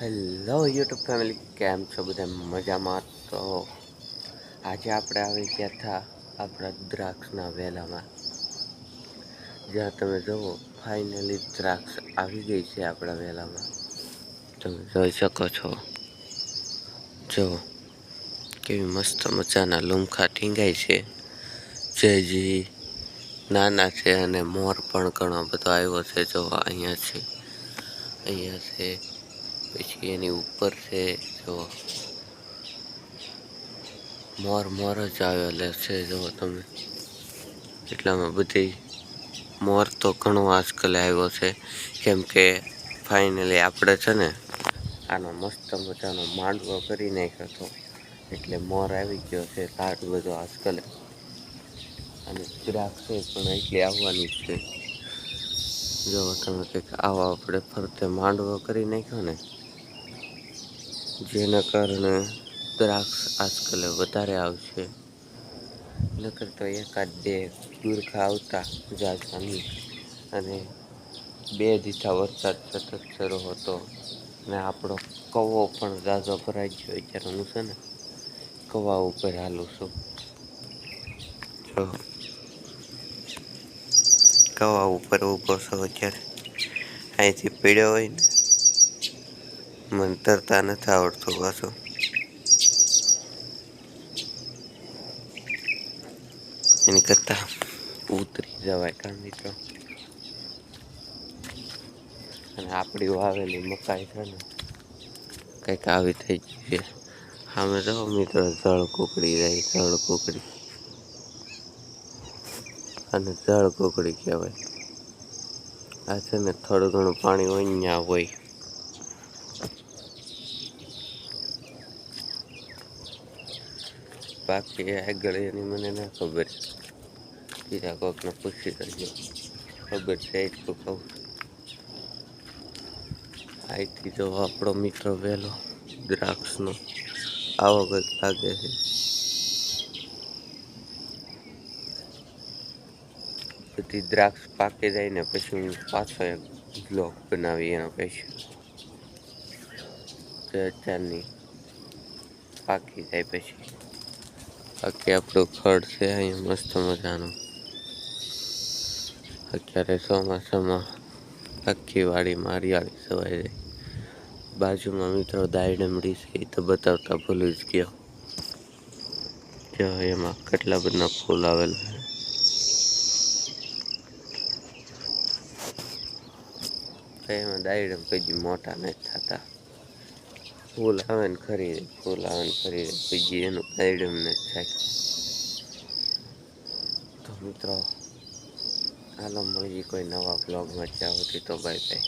Hello YouTube family, કેમ છો બધા મજામાં? તો આજે આપણે આવી ગયા હતા આપણા દ્રાક્ષના વેલામાં. જ્યાં તમે જુઓ, ફાઇનલી દ્રાક્ષ આવી ગઈ છે આપણા વેલામાં. તમે જોઈ શકો છો. જો કેવી મસ્ત મજાના લૂમખા ટીંગાય છે. જે નાના છે અને મોર પણ ઘણો બધો આવ્યો છે. જો અહીંયા છે, અહીંયા છે, પછી એની ઉપર છે. જો મોર જ આવેલા છે. જો તમે એટલામાં બધી મોર તો ઘણો આજકાલ આવ્યો છે. કેમ કે ફાઇનલી આપણે છે ને આનો મસ્ત મજાનો માંડવો કરી નાખ્યો હતો. એટલે મોર આવી ગયો છે સારું બધું આજકાલ. અને દ્રાક્ષ પણ એટલી આવવાની છે. જો તમે કંઈક આવો આપણે ફરતે માંડવો કરી નાખ્યો ને, જેના કારણે દ્રાક્ષ આજકાલ વધારે આવશે. નકર તો એકાદ બે ગુરખા આવતા ઝાઝાની. અને બે દીથા વરસાદ સતત શરૂ હતો ને આપણો કૌવો પણ ઝાઝો ભરાઈ ગયો. અત્યારે હું છે ને કૌવા ઉપર હાલું છું. જો કૌવા ઉપર ઊભો છું અત્યારે. અહીંથી પીડ્યો હોય ને, મને તરતા નથી આવડતું પાછું. એની કરતાં ઉતરી જવાય કાં મિત્રો. અને આપણી વાવેલી મકાઈ છે ને કંઈક આવી થઈ ગઈ છે. સામે જો મિત્રો જળ કુકડી જાય, જળ કુકડી. અને જળ કુકડી કહેવાય. આ છે ને થોડું ઘણું પાણી હોય ત્યાં હોય. બાકી આગળ એની મને ના ખબર. બીજા કોકને પૂછી કરજો, ખબર છે એટલું કહું. અહીંથી જો આપણો મિત્ર વહેલો દ્રાક્ષનો આવો કંઈક લાગે છે. બધી દ્રાક્ષ પાકી જાય ને પછી હું પાછો એક બ્લોગ બનાવી એનો કહીશ. જે અત્યારની પાકી જાય પછી. બાકી આપણું ખડ છે અહીં મસ્ત મજાનું. અત્યારે ચોમાસામાં આખી વાડીમાં હરિયાળી છવાઈ જાય. બાજુમાં મિત્રો દાયડમડી છે એ તો બતાવતા ભૂલી જ ગયો. જો એમાં કેટલા બધા ફૂલ આવેલા છે. એમાં દાયડમ કોઈ મોટા નથી થતા. ફૂલ આવે ને ખરી જાય, ફૂલ આવે ને ખરી જાય, કોઈ એનું દાયડમ નથી થાય. તો મિત્રો હાલો મળીએ કોઈ નવા બ્લોગમાં. ત્યાં સુધી તો બાય બાય.